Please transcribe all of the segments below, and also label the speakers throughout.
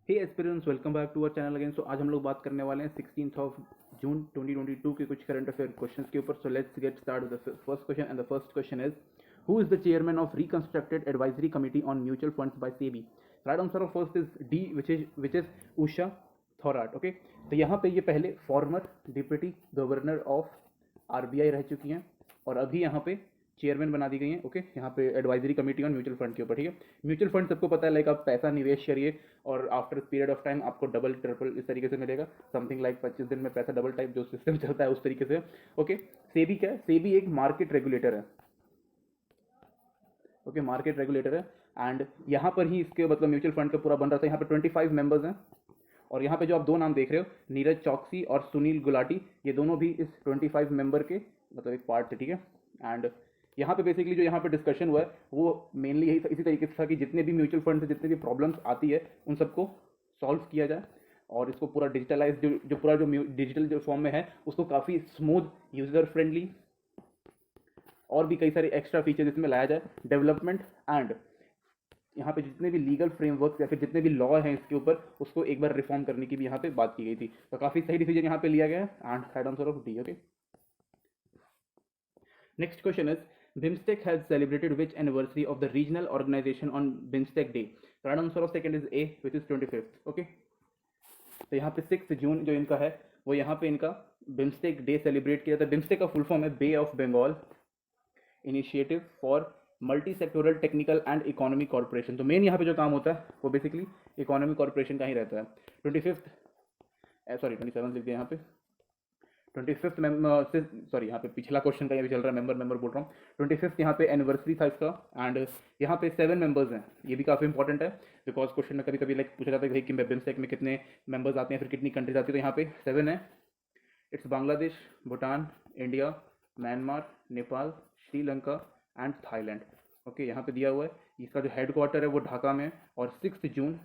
Speaker 1: Hey aspirants, welcome back to our channel again. So आज हम लोग बात करने वाले हैं 16 जून 2022 के कुछ करंट अफेयर क्वेश्चंस के ऊपर। So let's get start with the first question and the first question is who is the chairman of reconstructed advisory committee on mutual funds by SEBI. Right answer of first is D which is Usha Thorat. Okay, तो यहाँ पे ये पहले former deputy governor of RBI रह चुकी हैं और अभी यहाँ पे चेयरमैन बना दी गई हैं। ओके, यहाँ पे advisory committee on mutual fund के ऊपर। ठीक है, म्यूचुअल फंड सबको पता है, लाइक आप पैसा निवेश करिए और आफ्टर पीरियड ऑफ टाइम आपको डबल ट्रिपल इस तरीके से मिलेगा। समथिंग लाइक 25 दिन में पैसा डबल टाइप जो सिस्टम चलता है उस तरीके से। ओके, सेबी क्या है? सेबी एक मार्केट रेगुलेटर है। ओके, मार्केट रेगुलेटर है एंड यहाँ पर ही इसके मतलब म्यूचुअल फंड का पूरा बन रहा था। यहाँ पे 25 मेंबर्स हैं और यहाँ पे जो आप दो नाम देख रहे हो, नीरज चौकसी और सुनील गुलाटी, ये दोनों भी इस 25 मेंबर के मतलब एक पार्ट थे। ठीक है, एंड यहाँ पे बेसिकली जो यहाँ पे डिस्कशन हुआ है वो मेनली यही इसी तरीके से था कि जितने भी म्यूचुअल फंड से जितने भी प्रॉब्लम्स आती है उन सबको सॉल्व किया जाए और इसको पूरा डिजिटलाइज जो पूरा जो डिजिटल जो फॉर्म में है उसको काफ़ी स्मूथ, यूजर फ्रेंडली और भी कई सारे एक्स्ट्रा फीचर इसमें लाया जाए। डेवलपमेंट एंड यहाँ पे जितने भी लीगल फ्रेमवर्क या फिर जितने भी लॉ हैं इसके ऊपर उसको एक बार रिफॉर्म करने की भी यहाँ पे बात की गई थी। तो काफ़ी सही डिसीजन यहाँ पे लिया गया है and right answer of D. Okay, next question is BIMSTEC has celebrated which anniversary of the regional organization on BIMSTEC day? The right answer of second is A, which is 25th. Okay, तो यहाँ पे 6 जून जो इनका है वो यहाँ पे इनका बिम्स्टेक डे सेलिब्रेट किया जाता है। बिम्स्टेक का फुल फॉर्म है bay of Bengal initiative for multi sectoral technical and economy corporation. तो मेन यहाँ पे जो काम होता है वो बेसिकली इकोनॉमी कॉर्पोरेशन का ही रहता है। 27 लिख दिया यहाँ पे 25th सॉरी यहाँ पे पिछला क्वेश्चन का ये भी चल रहा है, मेंबर बोल रहा हूँ। 25th यहाँ पे एनिवर्सरी था इसका एंड यहाँ पे 7 मेंबर्स हैं। ये भी काफ़ी इंपॉर्टेंट है बिकॉज क्वेश्चन में कभी कभी लाइक पूछा जाता है कि बिम्स्टेक में कितने मेंबर्स आते हैं, फिर कितनी कंट्रीज आती है। तो यहाँ पे 7 है। It's Bangladesh, Bhutan, India, Myanmar, Nepal, Sri Lanka and Thailand. Okay, यहाँ पे दिया हुआ है। इसका जो हेडक्वार्टर है वो ढाका में और 6 जून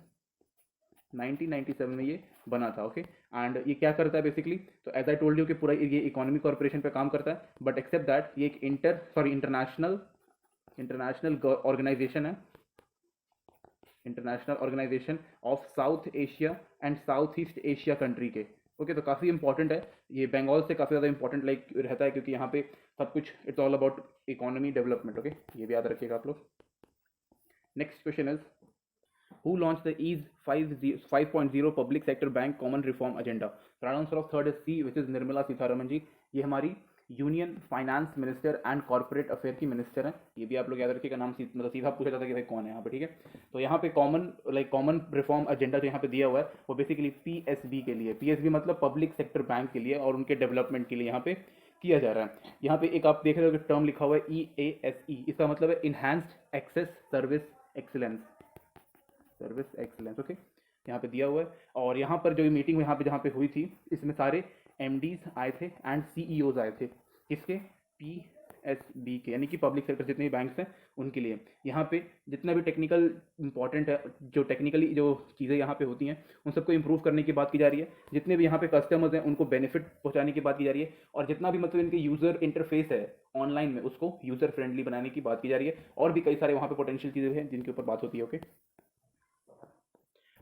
Speaker 1: 1997 में ये बना था। ओके, एंड ये क्या करता है बेसिकली, तो एज आई टोल्ड यू कि पूरा ये इकोनॉमी कॉर्पोरेशन पे काम करता है, बट एक्सेप्ट दैट ये एक इंटरनेशनल ऑर्गेनाइजेशन है, international organisation of South Asia and South East Asia country के। ओके, तो काफ़ी इंपॉर्टेंट है ये, बंगाल से काफ़ी ज़्यादा इंपॉर्टेंट लाइक रहता है क्योंकि यहाँ पे सब कुछ it's all about economy development. Okay, ये भी याद रखिएगा आप लोग। Next question is who launched the ease 5.0 public sector bank common reform agenda? The right answer of third is C, which is Nirmala Sitharaman ji. ये हमारी union finance minister and corporate affair की minister हैं। ये भी आप लोग याद रखिएगा, नाम मतलब सीधा पूछा जाता है कि भाई कौन है यहाँ पे। ठीक है, तो यहाँ पे कॉमन रिफॉर्म एजेंडा जो यहाँ पे दिया हुआ है वो बेसिकली पीएसबी के लिए, पीएसबी मतलब पब्लिक सेक्टर बैंक के लिए और उनके डेवलपमेंट के लिए यहाँ पे किया जा रहा है। यहाँ पे एक आप देख रहे हो कि टर्म लिखा हुआ है EASE, इसका मतलब है enhanced access service excellence. Okay, यहाँ पे दिया हुआ है और यहाँ पर जो मीटिंग यहाँ पे जहाँ पे हुई थी इसमें सारे एमडीज आए थे एंड सीईओज आए थे। किसके? पीएसबी के, यानी कि पब्लिक सेक्टर जितने भी बैंक्स हैं उनके लिए। यहाँ पे जितना भी टेक्निकल इंपॉर्टेंट है, जो टेक्निकली जो चीज़ें यहाँ पे होती हैं उन सबको इंप्रूव करने की बात की जा रही है। जितने भी यहाँ पे कस्टमर्स हैं उनको बेनिफिट पहुँचाने की बात की जा रही है और जितना भी मतलब इनके यूज़र इंटरफेस है ऑनलाइन में उसको यूज़र फ्रेंडली बनाने की बात की जा रही है और भी कई सारे वहाँ पे पोटेंशियल चीज़ें हैं जिनके ऊपर बात होती है। Okay,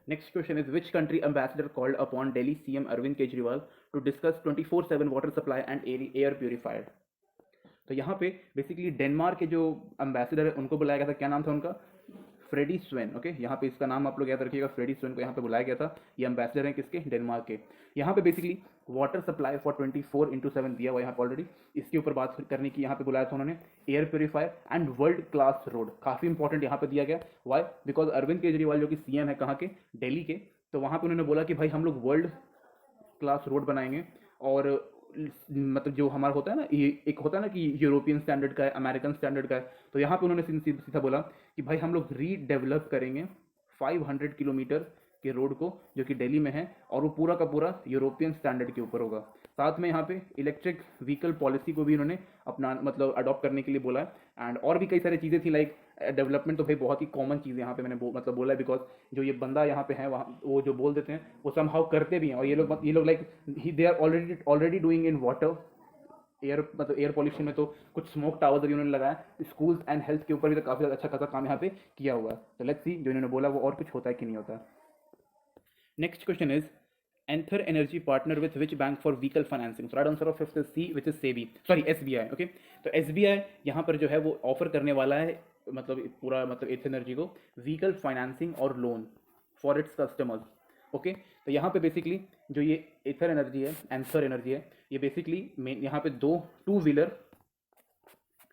Speaker 1: next question is which country ambassador called upon Delhi CM Arvind Kejriwal to discuss 24/7 water supply and air purifier? तो यहाँ पे बेसिकली डेनमार्क के जो एम्बेसडर है उनको बुलाया गया था। क्या नाम था उनका? फ्रेडी स्वेन। ओके, यहाँ पे इसका नाम आप लोग याद रखिएगा, फ्रेडी स्वेन को यहाँ पे बुलाया गया था। ये एम्बेसडर हैं किसके? डेनमार्क के। यहाँ पे बेसिकली वाटर सप्लाई फॉर 24/7 दिया हुआ यहाँ पे ऑलरेडी, इसके ऊपर बात करने की यहाँ पे बुलाया था उन्होंने। Air purifier and world class road काफ़ी इंपॉर्टेंट यहाँ पे दिया गया। वाई? बिकॉज अरविंद केजरीवाल जो कि सीएम है कहाँ के? दिल्ली के। तो वहाँ पे उन्होंने बोला कि भाई हम लोग वर्ल्ड क्लास रोड बनाएंगे और मतलब जो हमारा होता है ना, ये एक होता है ना कि यूरोपियन स्टैंडर्ड का है, अमेरिकन स्टैंडर्ड का है। तो यहाँ पे उन्होंने सीधा बोला कि भाई हम लोग रीडेवलप करेंगे 500 किलोमीटर के रोड को जो कि दिल्ली में है और वो पूरा का पूरा यूरोपियन स्टैंडर्ड के ऊपर होगा। साथ में यहाँ पे इलेक्ट्रिक व्हीकल पॉलिसी को भी उन्होंने अपना मतलब अडॉप्ट करने के लिए बोला है एंड और भी कई सारी चीज़ें थी लाइक डेवलपमेंट। तो भाई बहुत ही कॉमन चीज़ यहाँ पे मैंने मतलब बोला है बिकॉज जो ये बंदा यहाँ पे है वहाँ वो जो बोल देते हैं वो समहाउ करते भी हैं और ये लोग like they are already doing in water air मतलब एयर पॉल्यूशन में। तो कुछ स्मोक टावर्स भी उन्होंने लगाया, स्कूल्स एंड हेल्थ के ऊपर भी तो काफ़ी अच्छा खासा काम यहाँ पे किया हुआ है। तो लेट्स सी जो इन्होंने बोला वो और कुछ होता है कि नहीं होता है। Next question is Anther Energy partner with which bank for vehicle financing? So right answer of fifth is C, which is SEBI. Sorry, SBI. Okay, तो SBI यहाँ पर जो है वो ऑफर करने वाला है, मतलब पूरा मतलब एथ एनर्जी को व्हीकल फाइनेंसिंग और loan for its customers. Okay, तो यहाँ पे बेसिकली जो ये एथर एनर्जी है, एंसर एनर्जी है, ये बेसिकली यहाँ पे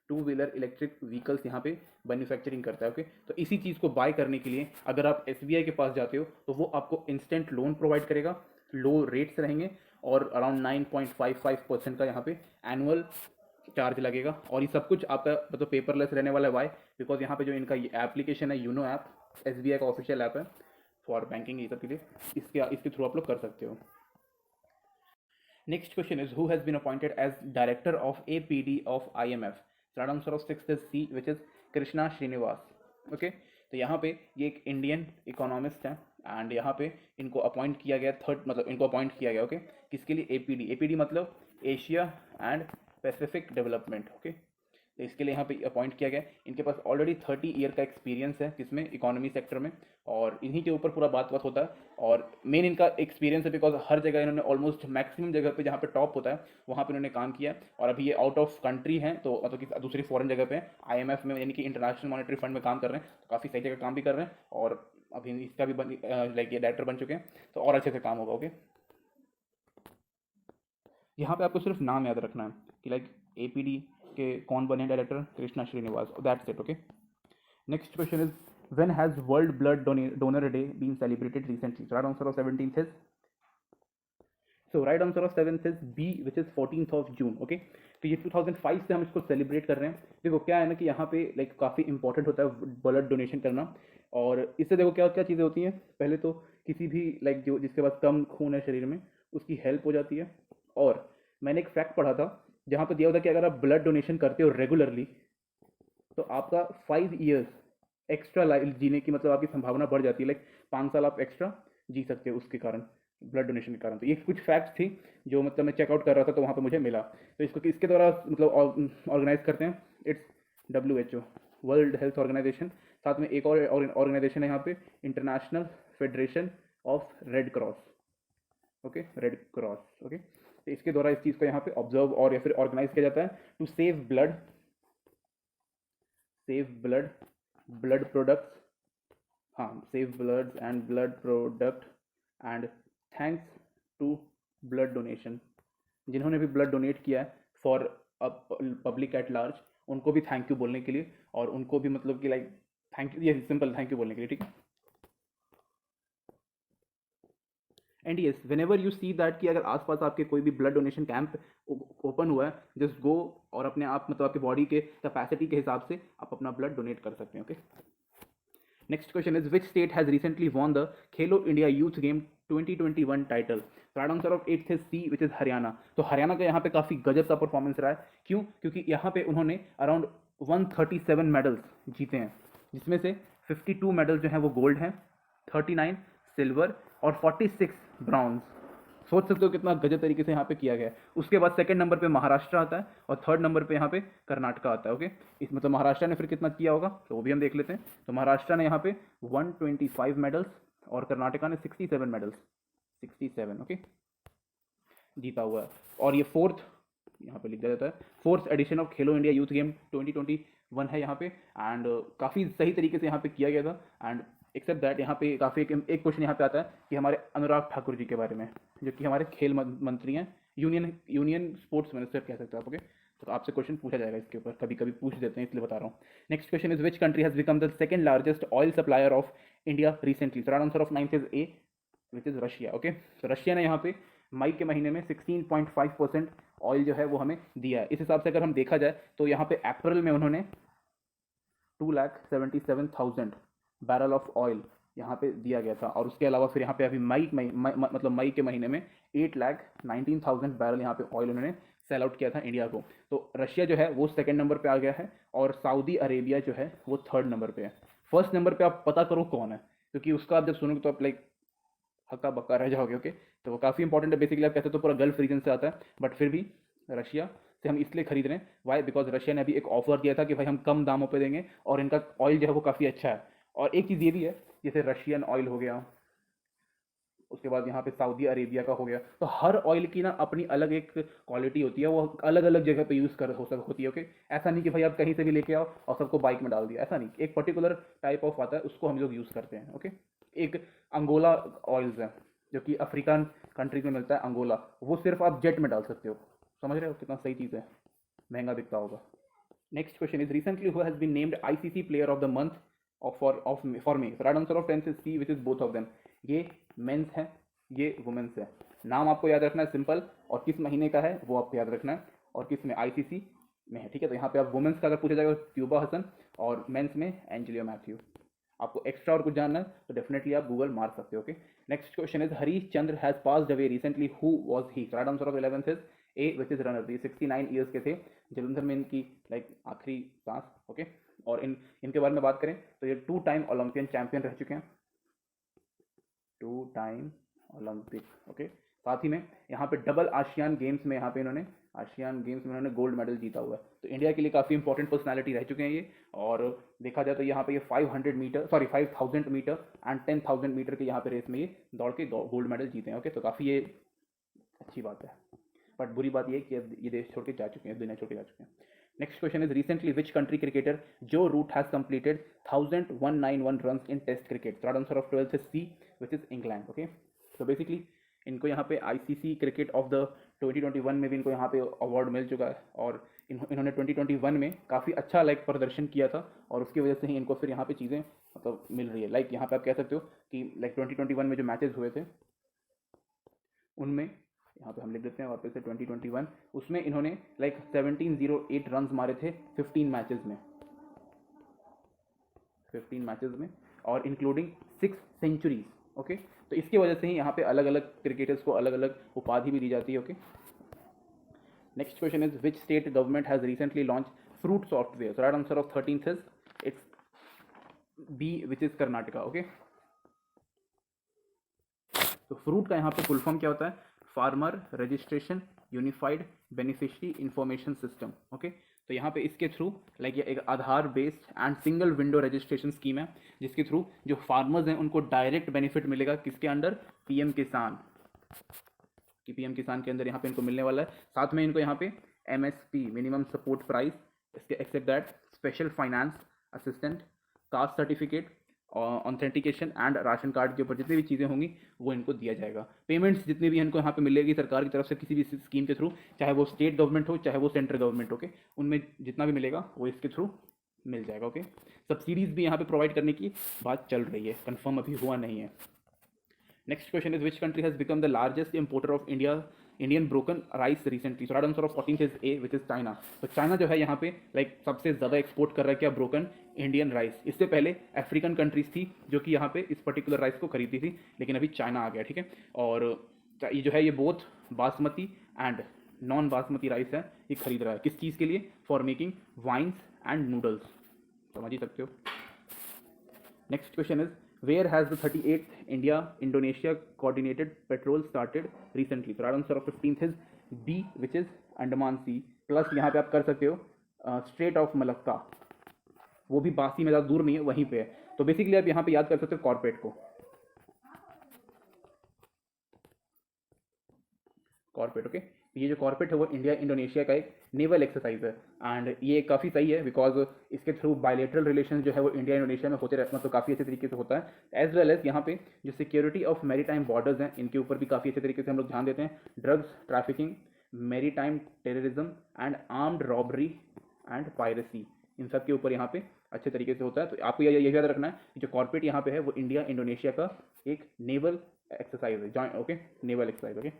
Speaker 1: टू व्हीलर इलेक्ट्रिक व्हीकल्स यहाँ पे मैन्युफैक्चरिंग करता है. ओके, तो इसी चीज़ को बाय करने के लिए अगर आप एसबीआई के पास जाते हो तो वो आपको इंस्टेंट लोन प्रोवाइड करेगा, लो रेट्स रहेंगे और अराउंड 9.55% का यहाँ पे एनुअल चार्ज लगेगा. और ये सब कुछ आपका मतलब पेपरलेस रहने वाला है. वाई? बिकॉज यहाँ पे जो इनका एप्लीकेशन है यूनो ऐप, एसबीआई का ऑफिशियल ऐप है फॉर बैंकिंग ये सब के लिए, इसके थ्रू आप लोग कर सकते हो. Next question is who has been appointed as director of APD of IMF? Right answer of sixth is C, which is Krishna Srinivas. Okay, तो यहाँ पे ये एक इंडियन इकोनॉमिस्ट हैं एंड यहाँ पे इनको अपॉइंट किया गया इनको अपॉइंट किया गया. ओके, किसके लिए? एपीडी. एपीडी मतलब Asia and Pacific development. Okay, तो इसके लिए यहाँ पे अपॉइंट किया गया. इनके पास ऑलरेडी 30 ईयर का एक्सपीरियंस है किसमें? इकोनॉमी सेक्टर में. और इन्हीं के ऊपर पूरा बात होता है. और मेन इनका एक्सपीरियंस है बिकॉज हर जगह इन्होंने ऑलमोस्ट मैक्सिमम जगह पे जहाँ पे टॉप होता है वहाँ पे इन्होंने काम किया. और अभी ये आउट ऑफ कंट्री हैं, तो मतलब कि दूसरी फॉरेन जगह पे आईएमएफ में यानी कि इंटरनेशनल मॉनेटरी फंड में काम कर रहे हैं. तो काफ़ी सही जगह काम भी कर रहे हैं और अभी इसका भी लाइक ये डायरेक्टर बन चुके हैं, तो और अच्छे से काम होगा. ओके, यहाँ पे आपको सिर्फ नाम याद रखना है कि लाइक एपीडी के कौन बने director? Krishna Srinivas. That's it. Okay, next question is when has world blood donor day been celebrated recently? Right answer of 17th is, so right answer of 7th is B, which is 14th of June. Okay, तो ये 2005 से हम इसको celebrate कर रहे हैं. देखो क्या है ना कि यहाँ पे लाइक काफ़ी इंपॉर्टेंट होता है ब्लड डोनेशन करना. और इससे देखो क्या क्या चीज़ें होती हैं. पहले तो किसी भी लाइक जो जिसके पास कम खून है शरीर में उसकी हेल्प हो जाती है. और मैंने एक फैक्ट पढ़ा था जहाँ पे दिया होता है कि अगर आप ब्लड डोनेशन करते हो रेगुलरली तो आपका 5 ईयर्स एक्स्ट्रा लाइफ जीने की मतलब आपकी संभावना बढ़ जाती है. लाइक 5 साल आप एक्स्ट्रा जी सकते हो उसके कारण, ब्लड डोनेशन के कारण. तो ये कुछ फैक्ट्स थी जो मतलब मैं चेकआउट कर रहा था तो वहाँ पे मुझे मिला. तो इसको इसके द्वारा मतलब ऑर्गेनाइज करते हैं. It's WHO, world health organisation. साथ में एक और ऑर्गेनाइजेशन है यहाँ पे, international federation of red cross. Okay, red cross. Okay, तो इसके द्वारा इस चीज़ को यहाँ पे ऑब्जर्व और या फिर ऑर्गेनाइज किया जाता है टू सेव ब्लड प्रोडक्ट्स. हाँ, save blood and blood product and thanks to blood donation. जिन्होंने भी ब्लड डोनेट किया है फॉर पब्लिक एट लार्ज, उनको भी थैंक यू बोलने के लिए और उनको भी मतलब कि लाइक थैंक यू, ये सिंपल थैंक यू बोलने के लिए. ठीक है. And yes, when ever you see that कि अगर आसपास आपके कोई भी ब्लड डोनेशन कैंप ओपन हुआ है, जस्ट गो और अपने आप मतलब आपके बॉडी के कैपेसिटी के हिसाब से आप अपना ब्लड डोनेट कर सकते हैं. Okay, next question is which state has recently won the Khelo India youth game 2021 title? Right answer of 8th is C, which is Haryana. तो हरियाणा का यहाँ पे काफ़ी गजब का परफॉर्मेंस रहा है. क्यों? क्योंकि यहाँ पे उन्होंने अराउंड 137 मेडल्स जीते हैं, जिसमें से 52 मेडल जो हैं वो गोल्ड हैं, 39 सिल्वर और 46 ब्राउन्स. सोच सकते हो कितना गजब तरीके से यहाँ पे किया गया है. उसके बाद सेकंड नंबर पे महाराष्ट्र आता है और थर्ड नंबर पे यहाँ पे कर्नाटका आता है. ओके, इस मतलब महाराष्ट्र ने फिर कितना किया होगा तो वो भी हम देख लेते हैं. तो महाराष्ट्र ने यहाँ पे 125 मेडल्स और कर्नाटका ने 67 मेडल्स, 67. ओके, जीता हुआ है. और ये फोर्थ यहाँ पे लिख दिया जाता है, fourth edition of Khelo India youth game 2021 है यहाँ पे. एंड काफ़ी सही तरीके से यहाँ पे किया गया था. एंड एक्सेप्ट दैट यहाँ पे काफ़ी एक क्वेश्चन यहाँ पे आता है कि हमारे अनुराग ठाकुर जी के बारे में, जो कि हमारे खेल मंत्री हैं, यूनियन स्पोर्ट्स मिनिस्टर कह सकते हो आप. ओके, तो आपसे क्वेश्चन पूछा जाएगा इसके ऊपर, कभी कभी पूछ देते हैं इसलिए बता रहा हूँ. Next question is which country has become the second largest oil supplier of India recently? Right answer of 9th is a, which is Russia. Okay, तो रशिया ने यहाँ पे मई के महीने में 16.5% ऑयल जो है वो हमें दिया है. इस हिसाब से अगर हम देखा जाए तो यहाँ पे अप्रैल में उन्होंने 2,77,000 बैरल ऑफ ऑयल यहाँ पे दिया गया था. और उसके अलावा फिर यहाँ पे अभी मतलब मई के महीने में 8,19,000 बैरल यहाँ पे ऑयल उन्होंने सेल आउट किया था इंडिया को. तो रशिया जो है वो सेकंड नंबर पे आ गया है और सऊदी अरेबिया जो है वो थर्ड नंबर पे है. फर्स्ट नंबर पे आप पता करो कौन है, क्योंकि उसका आप जब सुनोगे तो आप लाइक हक्का बक्का रह जाओगे. ओके, तो वो काफ़ी इंपॉर्टेंट है. बेसिकली आप कहते हो तो पूरा गल्फ रीजन से आता है, बट फिर भी रशिया से हम इसलिए खरीद रहे हैं. वाई? बिकॉज रशिया ने अभी एक ऑफर दिया था कि भाई हम कम दामों पे देंगे और इनका ऑयल जो है वो काफ़ी अच्छा है. और एक चीज़ ये भी है, जैसे रशियन ऑयल हो गया, उसके बाद यहाँ पे सऊदी अरेबिया का हो गया। तो हर ऑयल की ना अपनी अलग एक क्वालिटी होती है, वो अलग अलग जगह पे यूज़ कर होती है। ओके, ऐसा नहीं कि भाई आप कहीं से भी लेके आओ और सबको बाइक में डाल दिया, ऐसा नहीं। एक पर्टिकुलर टाइप ऑफ आता है, उसको हम लोग यूज़ करते हैं। ओके, एक अंगोला ऑयल्स है जो कि अफ्रीकन कंट्रीज में मिलता है, अंगोला, वो सिर्फ आप जेट में डाल सकते हो। समझ रहे हो कितना सही चीज़ है, महंगा बिकता होगा। Next question is recently who has been named ICC Player of the Month for me. So right answer of 10 is C, which is both of them. ये मेंस है, ये वुमेन्स है। नाम आपको याद रखना है सिंपल, और किस महीने का है वो आपको याद रखना है, और किस में आईसीसी में है। ठीक है, तो यहाँ पे आप वुमेन्स का अगर पूछा जाएगा ट्यूबा हसन, और मेंस में एंजेलिया मैथ्यू। आपको एक्स्ट्रा और कुछ जानना है तो डेफिनेटली आप गूगल मार सकते हो। Okay, next question is Harish Chandra has passed away recently, who was he? Right answer of 11th is a, which is runner. ये 69 ईयर्स के थे, जलंधर में इनकी लाइक आखिरी सांस। ओके, और इनके बारे में बात करें तो ये 2 टाइम ओलंपियन चैंपियन रह चुके हैं, 2 टाइम ओलंपिक। ओके, साथ ही में यहाँ पे डबल आशियान गेम्स में, यहाँ पे इन्होंने आशियान गेम्स में इन्होंने गोल्ड मेडल जीता हुआ है। तो इंडिया के लिए काफ़ी इंपॉर्टेंट पर्सनालिटी रह चुके हैं ये। और देखा जाए तो यहाँ पे ये 500 metre, sorry 5000 metre and 10,000 metre के यहाँ पे रेस में ये दौड़ के गोल्ड मेडल जीते हैं। ओके, तो काफ़ी ये अच्छी बात है। बट बुरी बात ये है कि अब ये देश छोड़ के जा चुके हैं, दुनिया छोड़ के जा चुके हैं। Next question is recently which country cricketer Joe Root has completed 1191 run in test cricket? Right answer of 12th is C, which is England. Okay, तो बेसिकली इनको यहाँ पे आईसीसी क्रिकेट ऑफ द 2021 में भी इनको यहाँ पे अवार्ड मिल चुका है, और इन्होंने 2021 में काफ़ी अच्छा लाइक प्रदर्शन किया था, और उसकी वजह से ही इनको फिर यहाँ पे चीज़ें मतलब मिल रही है। लाइक यहाँ पे आप कह सकते हो कि लाइक 2021 में जो मैचेस हुए थे उनमें, यहाँ पे हम लिख देते हैं वापस से 2021, उसमें इन्होंने लाइक 1708 रन मारे थे 15 मैचेस में, और इंक्लूडिंग 6 सेंचुरीज। ओके, तो इसकी वजह से ही यहाँ पे अलग अलग क्रिकेटर्स को अलग अलग उपाधि भी दी जाती है। Okay, next question is which state government has recently launch fruit software? Right answer of 13th is it's B, which is Karnataka. Okay, तो फ्रूट का यहाँ पे फुल फॉर्म क्या होता है? Farmer registration unified beneficiary information system. Okay, तो यहाँ पे इसके थ्रू लाइक ये एक Aadhaar based and single window registration scheme है, जिसके थ्रू जो फार्मर्स हैं उनको डायरेक्ट बेनिफिट मिलेगा। किसके अंडर? पीएम किसान, कि पीएम किसान के अंदर यहाँ पे इनको मिलने वाला है। साथ में इनको यहाँ पे एमएसपी मिनिमम सपोर्ट प्राइस, इसके except that special finance assistant, caste certificate, authentication and ration card के ऊपर जितनी भी चीज़ें होंगी वो इनको दिया जाएगा। पेमेंट्स जितनी भी इनको यहाँ पे मिलेगी सरकार की तरफ से किसी भी स्कीम के थ्रू, चाहे वो स्टेट गवर्नमेंट हो चाहे वो सेंट्रल गवर्नमेंट हो, उनमें जितना भी मिलेगा वो इसके थ्रू मिल जाएगा। ओके, सब्सिडीज़ भी यहाँ पे प्रोवाइड करने की बात चल रही है, कंफर्म अभी हुआ नहीं है। Next question is which country has become the largest importer of Indian broken rice recently? So right answer of 14th is a, which is China. तो चाइना जो है यहाँ पे लाइक सबसे ज़्यादा एक्सपोर्ट कर रहा है क्या? Broken Indian rice. इससे पहले अफ्रीकन कंट्रीज थी जो कि यहाँ पे इस पर्टिकुलर राइस को खरीदती थी, लेकिन अभी चाइना आ गया। ठीक है, और ये जो है ये both basmati and non basmati rice है, ये खरीद रहा है। किस चीज़ के लिए? For making wines and noodles, समझ ही सकते हो। Next question is where has the 38th India Indonesia coordinated patrol started recently? So right answer of 15th is B, which is Andaman sea. Plus यहाँ पे आप कर सकते हो स्ट्रेट ऑफ मलक्का, वो भी बासी में ज़्यादा दूर नहीं है, वहीं पे है। तो बेसिकली आप यहाँ पे याद कर सकते हो कॉर्पोरेट को, कॉर्पोरेट। ओके, ये जो कॉर्पोरेट है वो इंडिया इंडोनेशिया का एक नेवल एक्सरसाइज है, एंड ये काफ़ी सही है बिकॉज इसके थ्रू बायलेटरल रिलेशन जो है वो इंडिया इंडोनेशिया में होते रहते हैं, मतलब काफ़ी अच्छे तरीके से होता है। एज वेल एज यहाँ पे जो सिक्योरिटी ऑफ मैरीटाइम बॉर्डर्स हैं इनके ऊपर भी काफ़ी अच्छे तरीके से हम लोग ध्यान देते हैं। Drugs trafficking, maritime terrorism and armed robbery and piracy, इन सब के ऊपर यहाँ पे अच्छे तरीके से होता है। तो आपको ये याद रखना है कि जो कॉर्पोरेट यहाँ पे है वो इंडिया इंडोनेशिया का एक नेवल एक्सरसाइज है, joint. Okay, naval exercise. Okay,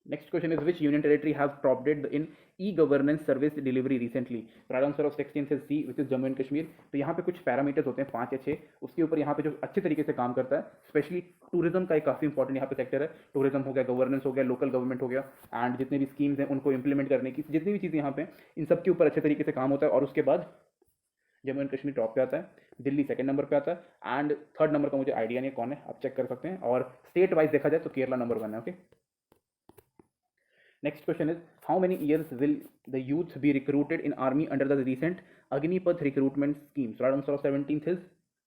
Speaker 1: next question is which union territory have topped in e-governance service delivery recently? right answer of 16th is C, which is Jammu and Kashmir। तो यहाँ पे कुछ parameters होते हैं 5 या 6, उसके ऊपर यहाँ पे जो अच्छे तरीके से काम करता है, स्पेशली टूरिज्म का एक काफ़ी इंपॉर्टेंट यहाँ पे सेक्टर है। टूरिज्म हो गया, गवर्नेंस हो गया, लोकल गवर्नमेंट हो गया, एंड जितने भी स्कीम्स हैं उनको इंप्लीमेंट करने की जितनी भी चीज़ें यहाँ पे, इन सब के ऊपर अच्छे तरीके से काम होता है। और उसके बाद जम्मू एंड कश्मीर टॉप पे आता है, दिल्ली सेकंड नंबर पे आता है, एंड थर्ड नंबर का मुझे आइडिया नहीं कौन है, आप चेक कर सकते हैं। और स्टेट वाइज देखा जाए तो केरला नंबर 1 है। Okay, next question is how many years will the youth be recruited in army under the recent Agnipath recruitment scheme? So right answer of 17th is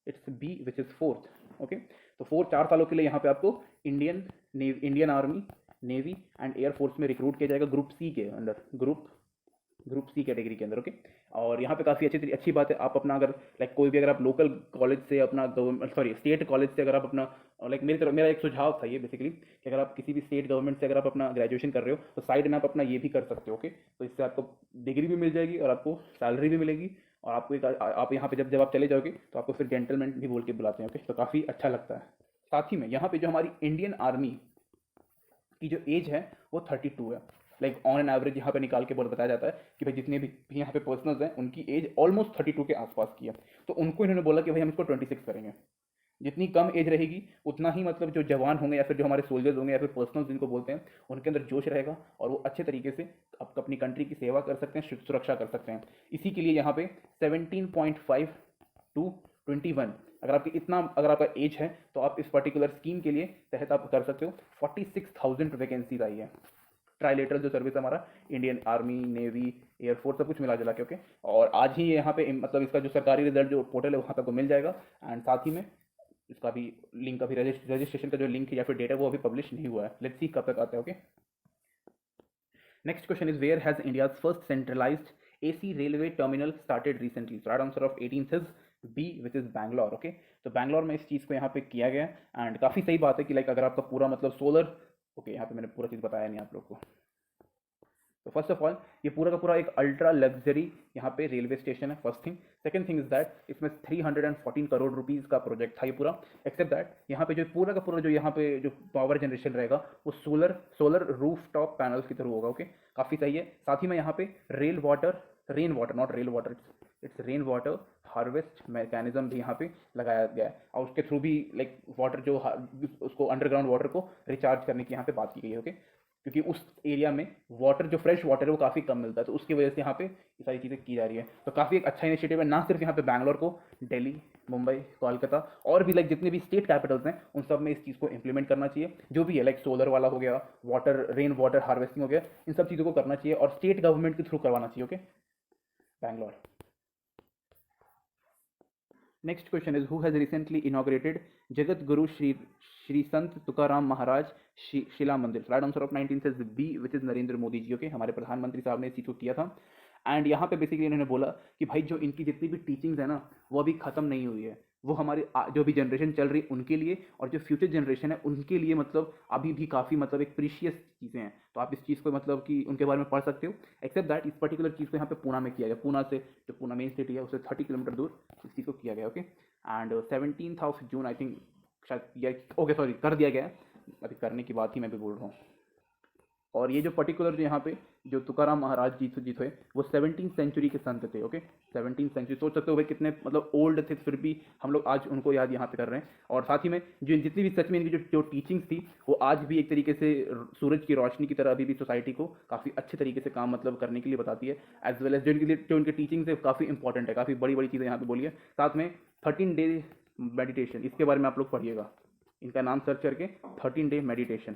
Speaker 1: it's B, which is 4th. Okay, तो 4 सालों के लिए यहाँ पे आपको Indian army, navy and air force में recruit किया जाएगा ग्रुप सी के अंडर, ग्रुप सी कैटेगरी के अंदर, ओके। और यहाँ पे काफ़ी अच्छी बात है, आप अपना अगर लाइक कोई भी अगर आप लोकल कॉलेज से अपना गवर्नमेंट स्टेट कॉलेज से अगर आप अपना लाइक मेरा एक सुझाव था ये बेसिकली कि अगर आप किसी भी स्टेट गवर्नमेंट से अगर आप अपना ग्रेजुएशन कर रहे हो तो साइड में आप अपना ये भी कर सकते हो, ओके। तो इससे आपको डिग्री भी मिल जाएगी और आपको सैलरी भी मिलेगी, और आपको आप यहाँ पे जब आप चले जाओगे तो आपको फिर जेंटलमैन भी बोल के बुलाते हैं, ओके। तो काफ़ी अच्छा लगता है। साथ ही में यहाँ पे जो हमारी इंडियन आर्मी की जो एज है वो 32 है, लाइक ऑन एन एवरेज यहाँ पे निकाल के बताया जाता है कि भाई जितने भी यहाँ पे पर्सनल्स हैं उनकी एज ऑलमोस्ट 32 के आसपास की है। तो उनको इन्होंने बोला कि भाई हम इसको 26 करेंगे। जितनी कम एज रहेगी उतना ही मतलब जो जवान होंगे या फिर जो हमारे सोल्जर्स होंगे या फिर पर्सनल्स जिनको बोलते हैं उनके अंदर जोश रहेगा और वो अच्छे तरीके से अपनी कंट्री की सेवा कर सकते हैं, सुरक्षा कर सकते हैं। इसी के लिए यहाँ पे 17.5 to 21 अगर आपका एज है तो आप इस पर्टिकुलर स्कीम के लिए तहत आप कर सकते हो। 46,000 वैकेंसीज आई है, ट्राइलेटरल जो सर्विस हमारा इंडियन आर्मी, नेवी, एयरफोर्स सब कुछ मिला जुला के, ओके। और आज ही यहाँ पे मतलब इसका जो सरकारी रिजल्ट जो पोर्टल है वहाँ तक को मिल जाएगा, एंड साथ ही में इसका भी लिंक अभी रजिस्ट्रेशन का जो लिंक है या फिर डेटा वो अभी पब्लिश नहीं हुआ है, लेट्स सी कब तक आता है, okay. Next question is where has India's first centralised AC railway terminal started recently? Right answer of 18th is B which is Bangalore, okay. तो बैंगलोर में इस चीज़ को यहाँ पे किया गया एंड काफ़ी सही बात है कि लाइक अगर आपका पूरा मतलब सोलर, ओके, यहाँ पे मैंने पूरा चीज़ बताया नहीं आप लोग को। तो फर्स्ट ऑफ ऑल ये पूरा का पूरा एक अल्ट्रा लग्जरी यहाँ पे रेलवे स्टेशन है, first thing. Second thing is that इसमें 314 करोड़ रुपीज़ का प्रोजेक्ट था ये पूरा। एक्सेप्ट दैट यहाँ पे जो पूरा का पूरा जो यहाँ पे जो पावर जनरेशन रहेगा वो सोलर रूफ टॉप पैनल्स की थ्रू होगा, ओके। काफ़ी सही है। साथ ही में यहाँ पे rain water not rail water, it's rain water harvest mechanism भी यहाँ पे लगाया गया है, और उसके थ्रू भी लाइक वाटर जो उसको अंडरग्राउंड वाटर को रिचार्ज करने की यहाँ पे बात की गई है, ओके। क्योंकि उस एरिया में वाटर जो फ्रेश वाटर है वो काफ़ी कम मिलता है, तो उसकी वजह से यहाँ पे ये सारी चीज़ें की जा रही है। तो काफ़ी एक अच्छा इनिशिएटिव है, ना सिर्फ यहाँ पे बैंगलोर को, दिल्ली, मुंबई, कोलकाता और भी लाइक जितने भी स्टेट कैपिटल्स हैं उन सब में इस चीज़ को इंप्लीमेंट करना चाहिए। जो भी है लाइक सोलर वाला हो गया, रेन वाटर हार्वेस्टिंग हो गया, इन सब चीज़ों को करना चाहिए और स्टेट गवर्नमेंट के थ्रू करवाना चाहिए, okay, Bangalore. Next question is who has recently inaugurated Jagat Guru Shri Sant Tukaram Maharaj Shila Mandir? Right answer of 19 is B which is Narendra Modi ji, okay. हमारे प्रधानमंत्री साहब ने इस चीज़ को किया था एंड यहाँ पे बेसिकली इन्होंने बोला कि भाई जो इनकी जितनी भी टीचिंग्स है ना वो अभी ख़त्म नहीं हुई है, वो हमारी जो भी जनरेशन चल रही है उनके लिए और जो फ्यूचर जनरेशन है उनके लिए मतलब अभी भी काफ़ी मतलब एक प्रीशियस चीज़ें हैं। तो आप इस चीज़ को मतलब कि उनके बारे में पढ़ सकते हो। एक्सेप्ट दैट इस पर्टिकुलर चीज़ को यहाँ पे पूना में किया गया, पूना से जो पूना मेन सिटी है उससे 30 किलोमीटर दूर इस चीज़ को किया गया, okay. And 17th June I think शायद, ओके सॉरी, कर दिया गया है, अभी करने की बात ही मैं भी बोल रहा हूँ। और ये जो पर्टिकुलर जो यहाँ पे जो तुकाराम महाराज जी थे वो 17th सेंचुरी के संत थे, ओके। 17th सेंचुरी, सोच सकते हो भाई कितने मतलब ओल्ड थे, फिर भी हम लोग आज उनको याद यहाँ पे कर रहे हैं। और साथ ही में जो जितनी भी सच में इनकी जो टीचिंग्स थी वो आज भी एक तरीके से सूरज की रोशनी की तरह अभी भी सोसाइटी को काफ़ी अच्छे तरीके से काम मतलब करने के लिए बताती है, एज वेल एज जो इनकी टीचिंग्स है काफ़ी इंपॉर्टेंट है, काफ़ी बड़ी बड़ी चीज़ें यहाँ पे बोली है। साथ में 13 डे मेडिटेशन, इसके बारे में आप लोग पढ़िएगा, इनका नाम सर्च करके 13 डे मेडिटेशन,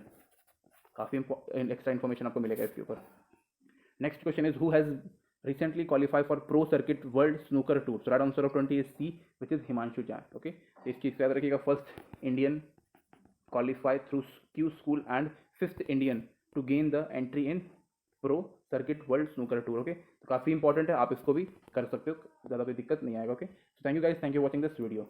Speaker 1: काफ़ी एक्स्ट्रा इन्फॉर्मेशन आपको मिलेगा इसके ऊपर। Next question is who has recently qualify for pro circuit world snooker tour? Right answer of 20 is C which is Himanshu Jain, okay. तो इस चीज़ को याद रखिएगा, first Indian qualify through Q school and 5th Indian to gain the entry in pro circuit world snooker tour, okay. तो काफ़ी important है, आप इसको भी कर सकते हो, ज़्यादा कोई दिक्कत नहीं आएगा, okay. So thank you guys, thank you watching this video.